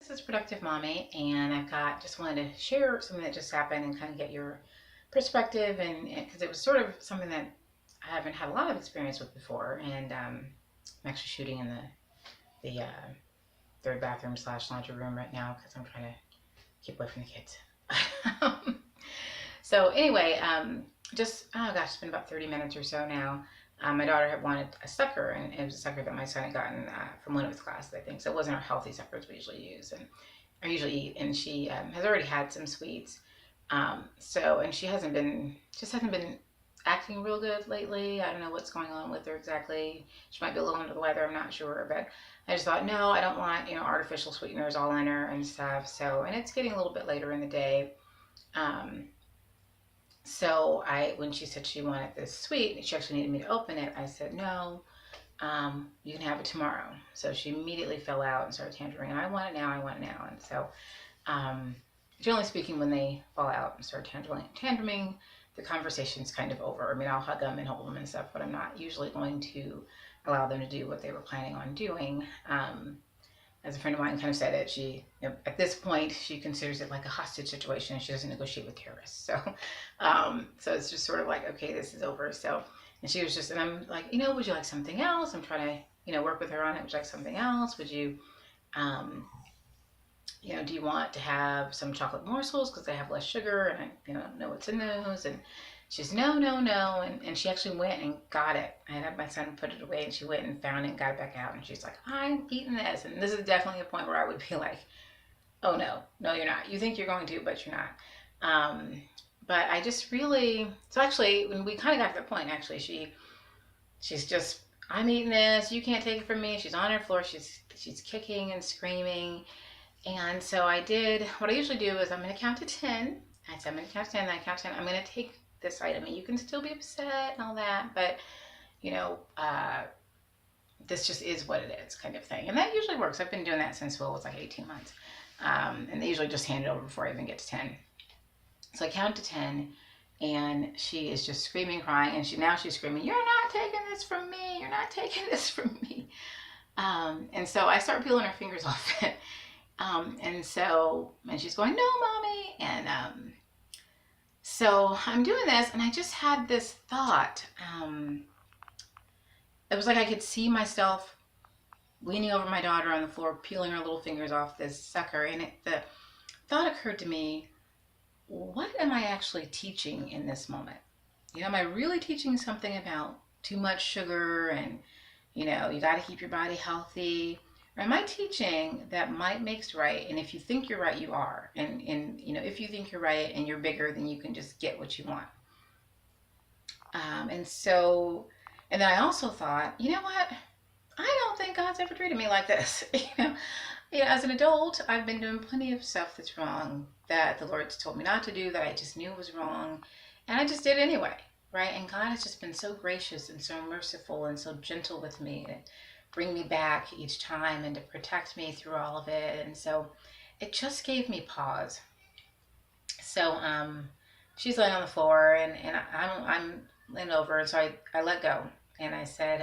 This is Productive Mommy, and I've got just wanted to share something that just happened and kind of get your perspective, and because it was sort of something that I haven't had a lot of experience with before, and I'm actually shooting in the third bathroom slash laundry room right now because I'm trying to keep away from the kids. So anyway, just oh gosh, it's been about 30 minutes or so now. My daughter had wanted a sucker, and it was a sucker that my son had gotten from one of his classes, I think. So it wasn't our healthy suckers we usually use and or usually eat. And she has already had some sweets. And she hasn't been acting real good lately. I don't know what's going on with her exactly. She might be a little under the weather. I'm not sure, but I just thought, no, I don't want artificial sweeteners all in her and stuff. So, and it's getting a little bit later in the day. Um, when she said she wanted this sweet, she actually needed me to open it. I said, no, you can have it tomorrow. So she immediately fell out and started tantruming. I want it now, I want it now. And so, um, generally speaking, when they fall out and start tantruming, the conversation's kind of over. I mean, I'll hug them and hold them and stuff, but I'm not usually going to allow them to do what they were planning on doing. As a friend of mine kind of said it, at this point she considers it like a hostage situation. She doesn't negotiate with terrorists. So it's just sort of like, okay, this is over. So, and she was just, and I'm like, would you like something else? I'm trying to, work with her on it. Would you like something else? Would you, um, do you want to have some chocolate morsels because they have less sugar and I, don't know what's in those? And she's no, no, no. And she actually went and got it. I had my son put it away and she went and found it and got it back out. And she's like, I'm eating this. And this is definitely a point where I would be like, oh no, no, you're not. You think you're going to, but you're not. But I just really, so actually, when we kind of got to that point, actually, she's just, I'm eating this. You can't take it from me. She's on her floor. She's kicking and screaming. And so I did, what I usually do is I'm going to count to 10. I said, I'm going to count to 10, then I count to 10. I'm going to take this item. And you can still be upset and all that, but, you know, uh, this just is what it is kind of thing. And that usually works. I've been doing that since, well, it was like 18 months. And they usually just hand it over before I even get to 10. So I count to 10 and she is just screaming, crying. And now she's screaming, you're not taking this from me. You're not taking this from me. And so I start peeling her fingers off it. And she's going, no, mommy. And so I'm doing this, and I just had this thought. It was like I could see myself leaning over my daughter on the floor, peeling her little fingers off this sucker. And the thought occurred to me, what am I actually teaching in this moment? Am I really teaching something about too much sugar and, you got to keep your body healthy? Or am I teaching that might makes right, and if you think you're right, you are. And if you think you're right and you're bigger, then you can just get what you want. And so, and then I also thought, you know what? I don't think God's ever treated me like this. As an adult, I've been doing plenty of stuff that's wrong, that the Lord's told me not to do, that I just knew was wrong, and I just did anyway, right? And God has just been so gracious and so merciful and so gentle with me to bring me back each time and to protect me through all of it. And so it just gave me pause. So she's laying on the floor, and I'm laying over, and so I let go, and I said,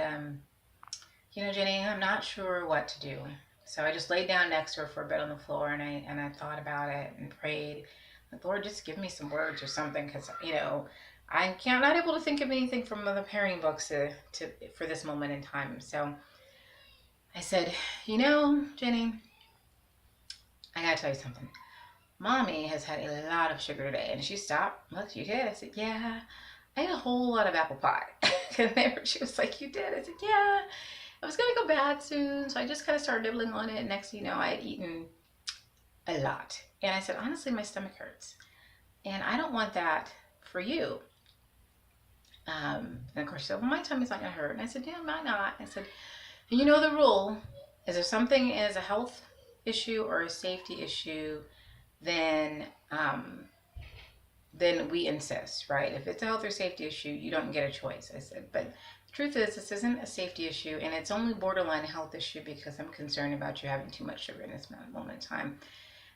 Jenny, I'm not sure what to do. So I just laid down next to her for a bit on the floor, and I thought about it and prayed, Lord, just give me some words or something, because I can't not able to think of anything from the parenting books to for this moment in time. So I said, Jenny, I gotta tell you something. Mommy has had a lot of sugar today. And she stopped. Look, you did? I said, yeah. I ate a whole lot of apple pie. And she was like, you did? I said, yeah. I was going to go bad soon. So I just kind of started nibbling on it. Next thing you know, I had eaten a lot. And I said, honestly, my stomach hurts. And I don't want that for you. And of course she said, well, my tummy's not going to hurt. And I said, yeah, might not. I said, the rule is if something is a health issue or a safety issue, then we insist, right? If it's a health or safety issue, you don't get a choice. I said, but the truth is, this isn't a safety issue, and it's only borderline a health issue because I'm concerned about you having too much sugar in this moment in time.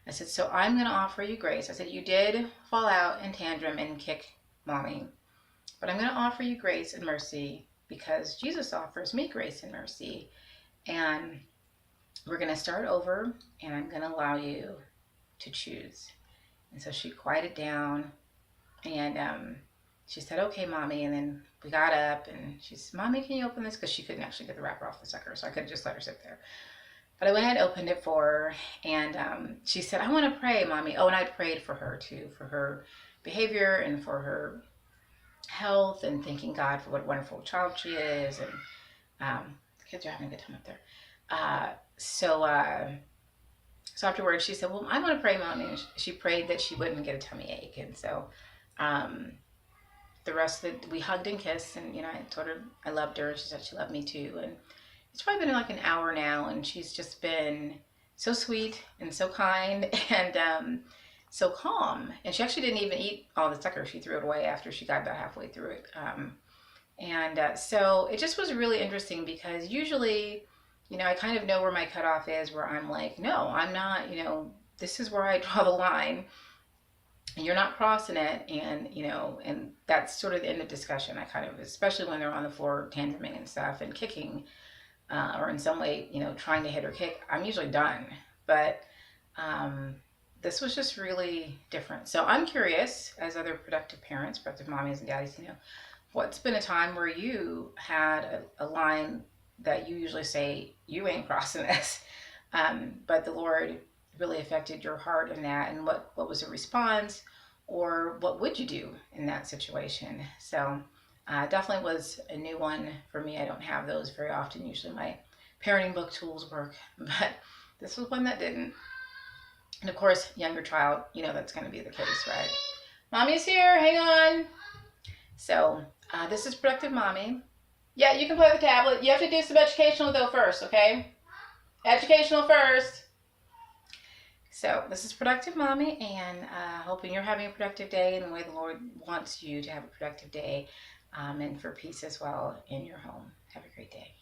I said, so I'm going to offer you grace. I said, you did fall out and tantrum and kick mommy, but I'm going to offer you grace and mercy because Jesus offers me grace and mercy. And we're going to start over and I'm going to allow you to choose. And so she quieted down and she said, okay, mommy. And then we got up and she said, mommy, can you open this? Because she couldn't actually get the wrapper off the sucker. So I could have just let her sit there. But I went and opened it for her. And she said, I want to pray, mommy. Oh, and I prayed for her too, for her behavior and for her health and thanking God for what a wonderful child she is. And the kids are having a good time up there. Uh, so, uh, so afterwards, she said, well, I want to pray, mommy. And she prayed that she wouldn't get a tummy ache. And so um, the rest of it, we hugged and kissed. And, I told her I loved her. She said she loved me too. And it's probably been like an hour now. And she's just been so sweet and so kind and so calm. And she actually didn't even eat all the sucker. She threw it away after she got about halfway through it. So it just was really interesting because usually, I kind of know where my cutoff is, where I'm like, no, I'm not, this is where I draw the line and you're not crossing it. And that's sort of the end of discussion. I kind of, especially when they're on the floor tantruming and stuff and kicking, or in some way, trying to hit or kick, I'm usually done. But this was just really different. So I'm curious, as other productive parents, productive mommies and daddies, what's been a time where you had a line that you usually say, you ain't crossing this, but the Lord really affected your heart in that, and what was the response, or what would you do in that situation? So definitely was a new one for me. I don't have those very often. Usually my parenting book tools work, but this was one that didn't. And of course, younger child, that's going to be the case, right? Mommy's here, hang on. So this is Productive Mommy. Yeah, you can play with the tablet. You have to do some educational though first, okay? Educational first. So this is Productive Mommy, and hoping you're having a productive day in the way the Lord wants you to have a productive day, and for peace as well in your home. Have a great day.